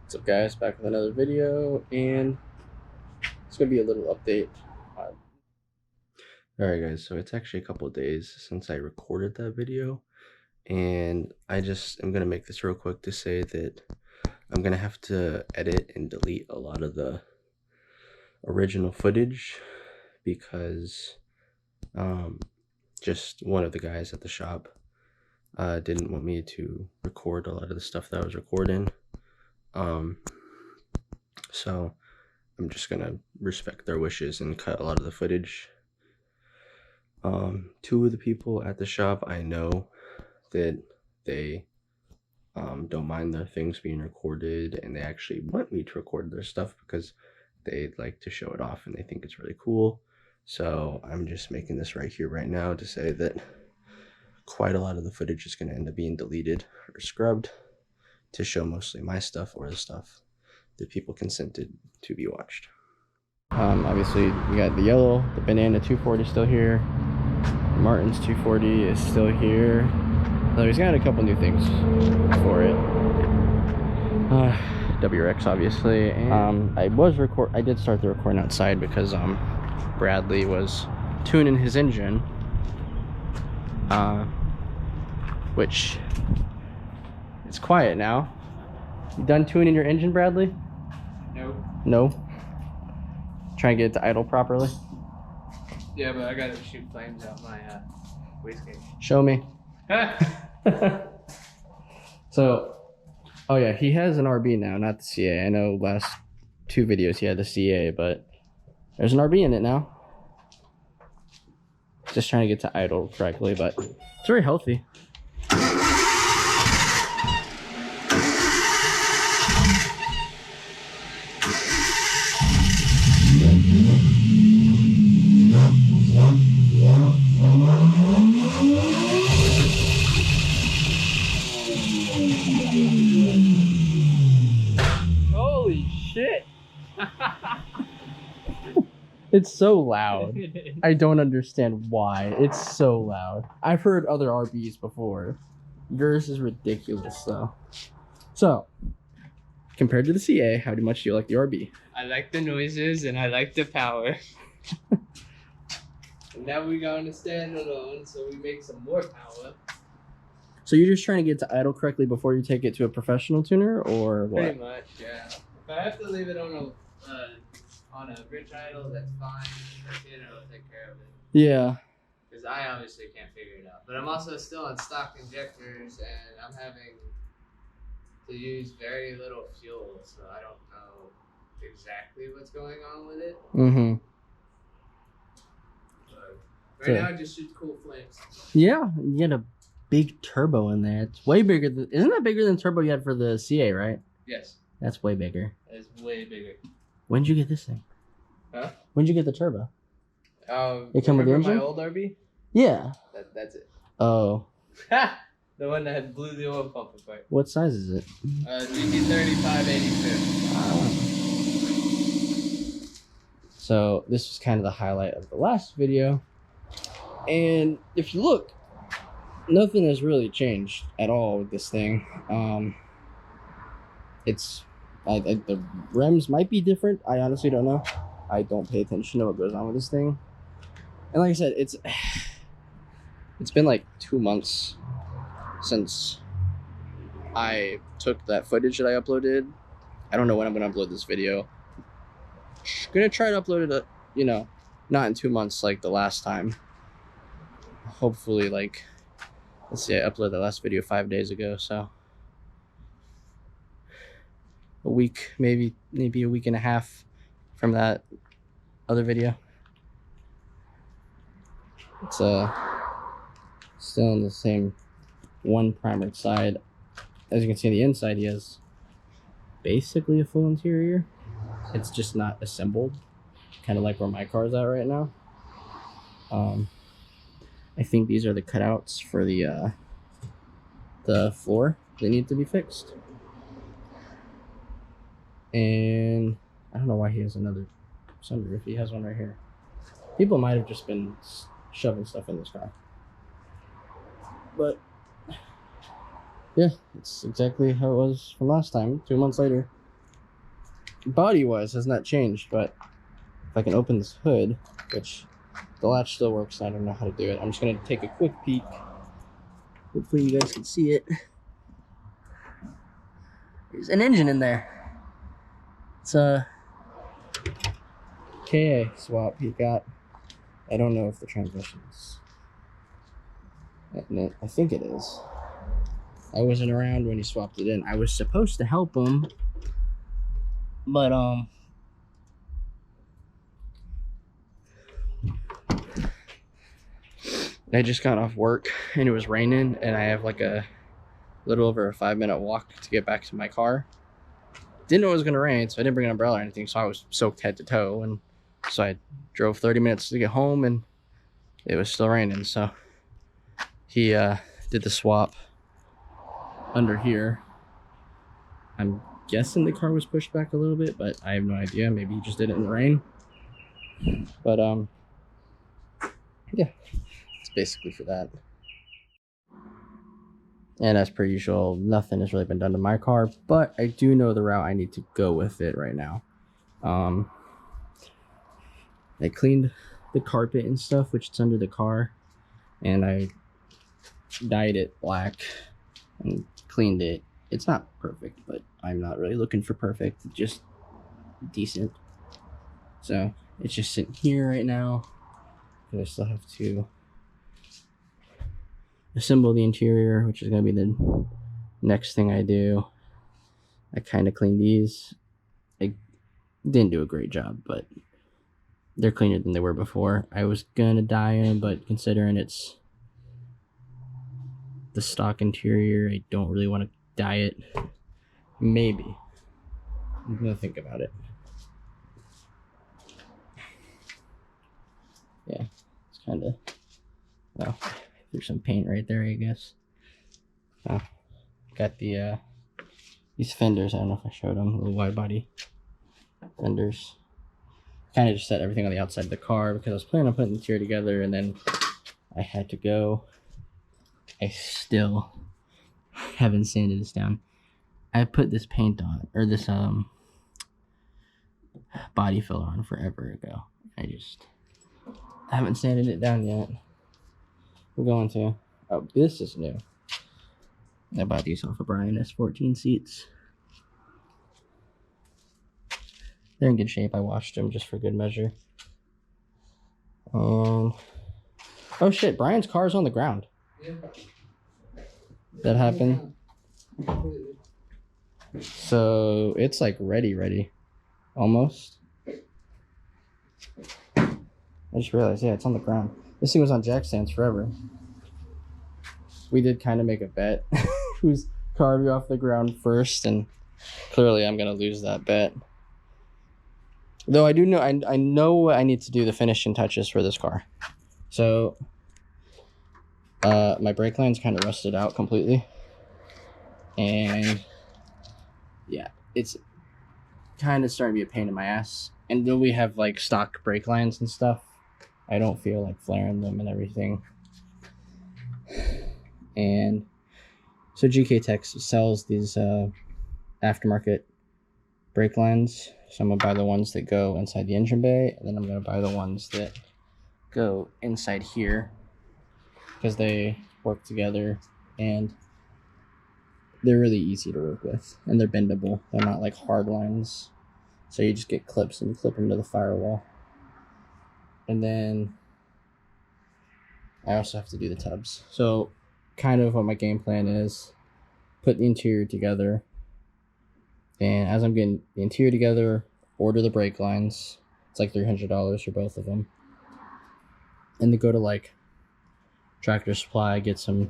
What's up, guys? Back with another video, and it's gonna be a little update. Alright guys, so it's actually a couple of days since I recorded that video, and I just am gonna make this real quick to say that I'm gonna have to edit and delete a lot of the original footage because just one of the guys at the shop didn't want me to record a lot of the stuff that I was recording. So I'm just gonna respect their wishes and cut a lot of the footage. Two of the people at the shop, I know that they don't mind their things being recorded, and they actually want me to record their stuff because they like to show it off and they think it's really cool. So I'm just making this right here right now to say that quite a lot of the footage is going to end up being deleted or scrubbed to show mostly my stuff or the stuff that people consented to be watched. Obviously we got the yellow, the banana 240 still here, Martin's 240 is still here. So he's got a couple new things for it. WRX obviously, and I did start the recording outside because Bradley was tuning his engine, which it's quiet now. You done tuning your engine, Bradley? No. Trying to get it to idle properly. Yeah, but I gotta shoot flames out my wastegate. Show me. So, oh yeah, he has an RB now, not the CA. I know last two videos he had the CA, but there's an RB in it now. Just trying to get to idle correctly, but it's very healthy. Holy shit! It's so loud. I don't understand why. It's so loud. I've heard other RBs before. Yours is ridiculous though. So, compared to the CA, how much do you like the RB? I like the noises and I like the power. And now we're going to stand alone, so we make some more power. So you're just trying to get to idle correctly before you take it to a professional tuner, or what? Pretty much, yeah. If I have to leave it on a rich idle, that's fine. The tuner will take care of it. Yeah. Because I obviously can't figure it out. But I'm also still on stock injectors, and I'm having to use very little fuel, so I don't know exactly what's going on with it. Mm-hmm. But right now, it just shoots cool flames. Yeah, you get a big turbo in there. It's way bigger than, isn't that bigger than the turbo you had for the CA, right? Yes. That's way bigger. It's way bigger. When did you get this thing? Huh? When did you get the turbo? It come with the engine? my old RB? Yeah. That's it. Oh. The one that had blew the oil pump apart. What size is it? GT3582. So this was kind of the highlight of the last video. And if you look, nothing has really changed at all with this thing. The rims might be different. I honestly don't know. I don't pay attention to what goes on with this thing. And like I said, it's been like 2 months since I took that footage that I uploaded. I don't know when I'm gonna upload this video. Gonna try to upload it, not in 2 months like the last time. Hopefully, like, let's see, I uploaded the last video 5 days ago, so a week, maybe a week and a half from that other video. It's still on the same one primered side. As you can see on the inside, he has basically a full interior. It's just not assembled, kind of like where my car is at right now. I think these are the cutouts for the floor. They need to be fixed. And I don't know why he has another sunroof. He has one right here. People might have just been shoving stuff in this car. But yeah, it's exactly how it was from last time, 2 months later. body-wise has not changed, but if I can open this hood, which the latch still works, I don't know how to do it. I'm just gonna take a quick peek. Hopefully you guys can see it. There's an engine in there. It's a ca swap he got. I don't know if the transmission's. I think it is. I wasn't around when he swapped it in. I was supposed to help him, but I just got off work and it was raining, and I have like a little over a 5-minute walk to get back to my car. Didn't know it was gonna rain, so I didn't bring an umbrella or anything, so I was soaked head to toe, and so I drove 30 minutes to get home and it was still raining. So he did the swap under here. I'm guessing the car was pushed back a little bit, but I have no idea. Maybe he just did it in the rain. But yeah, it's basically for that. And as per usual, nothing has really been done to my car, but I do know the route I need to go with it right now. I cleaned the carpet and stuff, which is under the car, and I dyed it black and cleaned it. It's not perfect, but I'm not really looking for perfect, just decent. So it's just sitting here right now because I still have to assemble the interior, which is going to be the next thing I do. I kind of cleaned these. I didn't do a great job, but they're cleaner than they were before. I was going to dye them, but considering it's the stock interior, I don't really want to dye it. Maybe. I'm going to think about it. Yeah, it's kind of, well, there's some paint right there, I guess. Oh, got the these fenders. I don't know if I showed them, little wide body fenders. Kind of just set everything on the outside of the car because I was planning on putting the interior together, and then I had to go. I still haven't sanded this down. I put this paint on, or this body filler on forever ago. I haven't sanded it down yet. We're going to. Oh, this is new. I bought these off of Brian S14 seats. They're in good shape. I washed them just for good measure. Oh shit, Brian's car is on the ground. Yeah. That happened. So it's like ready. Almost. I just realized, yeah, it's on the ground. This thing was on jack stands forever. We did kind of make a bet whose car would be off the ground first, and clearly I'm gonna lose that bet. Though I do know, I know I need to do the finishing touches for this car. So my brake line's kind of rusted out completely, and yeah, it's kind of starting to be a pain in my ass. And though we have like stock brake lines and stuff, I don't feel like flaring them and everything. And so ca18 sells these aftermarket brake lines. So I'm gonna buy the ones that go inside the engine bay, and then I'm gonna buy the ones that go inside here because they work together and they're really easy to work with, and they're bendable. They're not like hard lines. So you just get clips and you clip them to the firewall. And then I also have to do the tubs. So kind of what my game plan is, put the interior together, and as I'm getting the interior together, order the brake lines. It's like $300 for both of them. And then go to like Tractor Supply, get some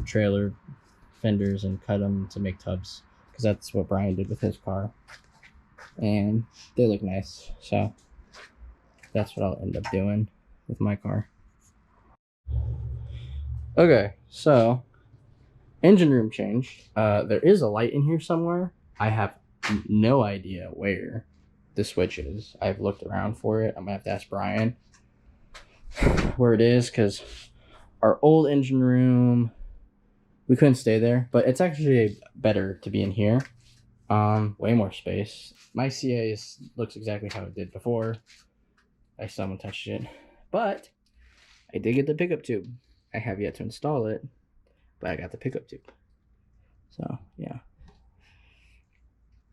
trailer fenders and cut them to make tubs, because that's what Brian did with his car. And they look nice, so that's what I'll end up doing with my car. Okay, so engine room change. There is a light in here somewhere. I have no idea where the switch is. I've looked around for it. I'm gonna have to ask Brian where it is, because our old engine room, we couldn't stay there, but it's actually better to be in here Way more space. My CA looks exactly how it did before. I still haven't touched it, but I did get the pickup tube. I have yet to install it, but I got the pickup tube. So yeah,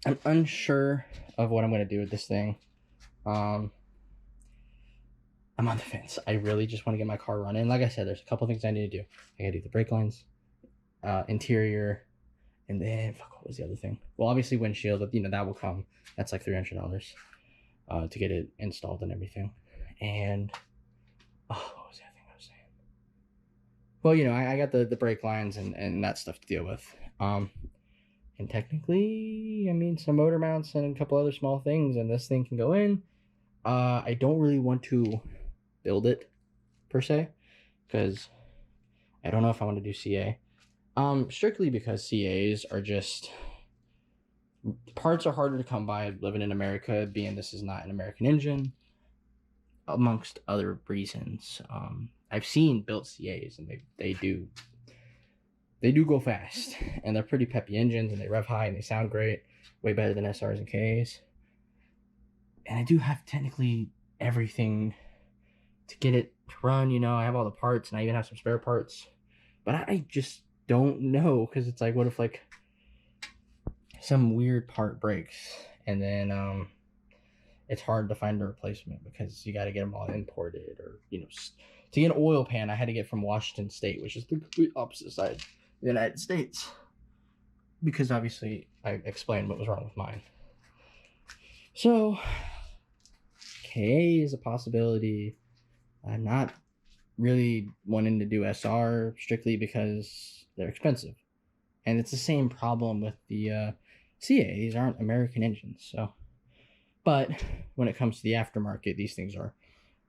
I'm unsure of what I'm gonna do with this thing. I'm on the fence. I really just want to get my car running. Like I said, there's a couple things I need to do. I gotta do the brake lines, interior, and then what was the other thing? Well, obviously windshield, but that will come. That's like $300 to get it installed and everything. And what was the other thing I was saying? Well, I got the brake lines and that stuff to deal with. And technically, I mean, some motor mounts and a couple other small things, and this thing can go in. I don't really want to build it per se, because I don't know if I want to do CA. Strictly because CAs are just, parts are harder to come by living in America, being this is not an American engine, amongst other reasons. I've seen built CAs, and they do go fast, and they're pretty peppy engines, and they rev high, and they sound great, way better than SRs and Ks. And I do have technically everything to get it to run. I have all the parts, and I even have some spare parts, but I just don't know, because it's like, what if like some weird part breaks, and then it's hard to find a replacement because you got to get them all imported, or to get an oil pan I had to get from Washington State, which is the complete opposite side of the United States, because obviously I explained what was wrong with mine. So K is a possibility. I'm not really wanting to do SR strictly because they're expensive, and it's the same problem with the CAs aren't American engines. So, but when it comes to the aftermarket, these things are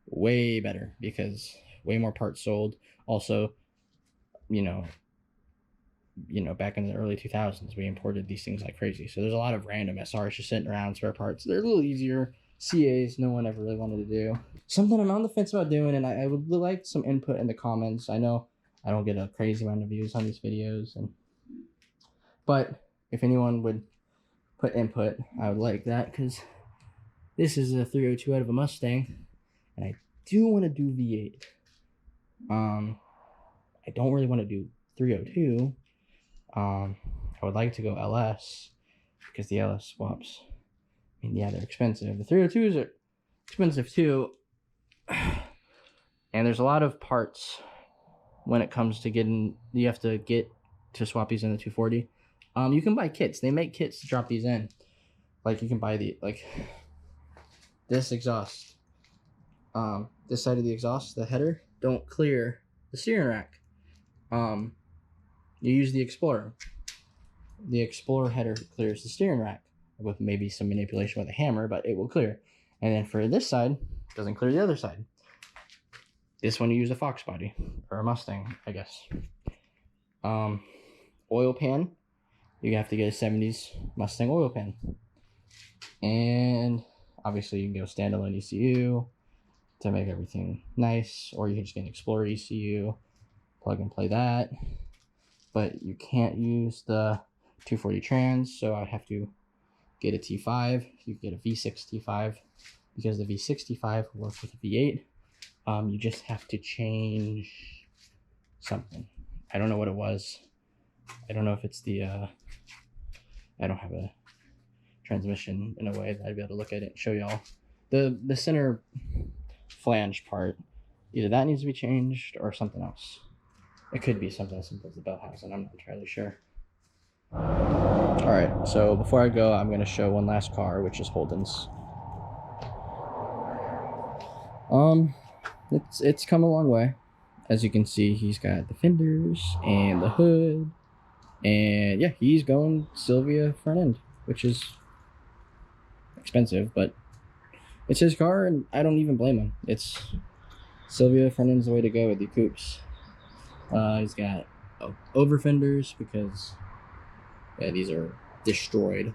way better because way more parts sold. Also, back in the early 2000s, we imported these things like crazy. So there's a lot of random SRs just sitting around, spare parts. They're a little easier. CAs, no one ever really wanted to do. Something I'm on the fence about doing, and I would like some input in the comments. I know I don't get a crazy amount of views on these videos, but if anyone would put input, I would like that, because this is a 302 out of a Mustang, and I do want to do V8. I don't really want to do 302. I would like to go LS, because the LS swaps, I mean, yeah, they're expensive. The 302s are expensive too, and there's a lot of parts when it comes to you have to get to swap these in the 240. You can buy kits. They make kits to drop these in. Like, you can buy this exhaust. This side of the exhaust, the header, don't clear the steering rack. You use the Explorer. The Explorer header clears the steering rack with maybe some manipulation with a hammer, but it will clear. And then for this side, it doesn't clear the other side. This one, you use a Fox body, or a Mustang, I guess. Oil pan, you have to get a 70s Mustang oil pan. And obviously you can go standalone ECU to make everything nice, or you can just get an Explorer ECU, plug and play that. But you can't use the 240 trans, so I'd have to get a T5. You get a V6 T5, because the V6 T5 works with a V8. You just have to change something. I don't know what it was. I don't know if it's the I don't have a transmission in a way that I'd be able to look at it and show y'all. The center flange part, either that needs to be changed or something else. It could be something as simple as the bell housing. I'm not entirely sure. Alright, so before I go, I'm going to show one last car, which is Holden's. It's come a long way. As you can see, he's got the fenders and the hood. And yeah, he's going Sylvia front end, which is expensive, but it's his car, and I don't even blame him. It's Sylvia front end's the way to go with the coupes. He's got over fenders because these are destroyed.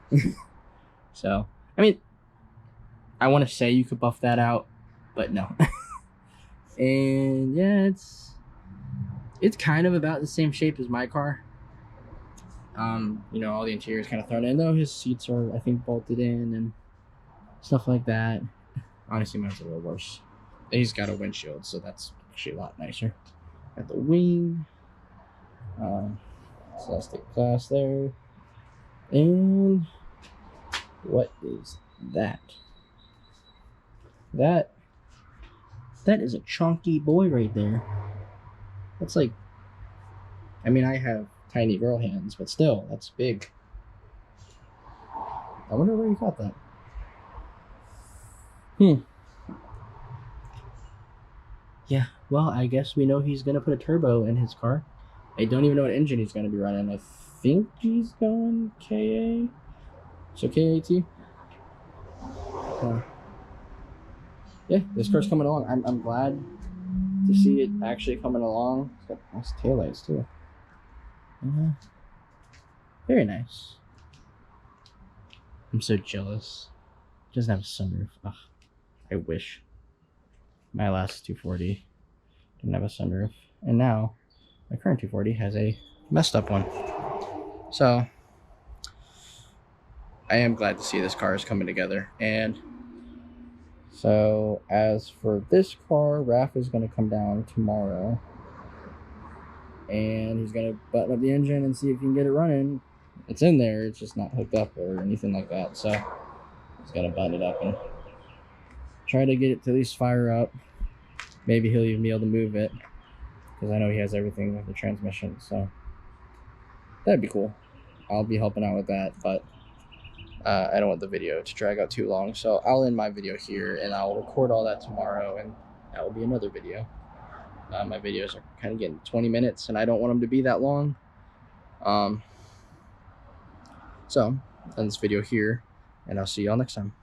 So, I mean, I want to say you could buff that out, but no. And yeah, it's kind of about the same shape as my car. You know, all the interior is kind of thrown in, though his seats are, I think, bolted in and stuff like that. Honestly, mine's a little worse. He's got a windshield, so that's actually a lot nicer. Got the wing, celestic glass there, and what is that? That is a chunky boy right there. That's like, I mean, I have tiny girl hands, but still, that's big. I wonder where you got that. Yeah, well, I guess we know he's gonna put a turbo in his car. I don't even know what engine he's gonna be running. I think he's going KA. So ca18. Yeah, this car's coming along. I'm glad to see it actually coming along. It's got nice taillights too. Very nice. I'm so jealous. It doesn't have a sunroof. Ugh, I wish. My last 240 didn't have a sunroof. And now my current 240 has a messed up one. So I am glad to see this car is coming together. And so as for this car, Raph is going to come down tomorrow. And he's going to button up the engine and see if he can get it running. It's in there, it's just not hooked up or anything like that. So he's going to button it up and try to get it to at least fire up. Maybe he'll even be able to move it, because I know he has everything with the transmission. So that'd be cool. I'll be helping out with that, but I don't want the video to drag out too long. So I'll end my video here and I'll record all that tomorrow, and that will be another video. My videos are kind of getting 20 minutes and I don't want them to be that long. So I'll end this video here and I'll see y'all next time.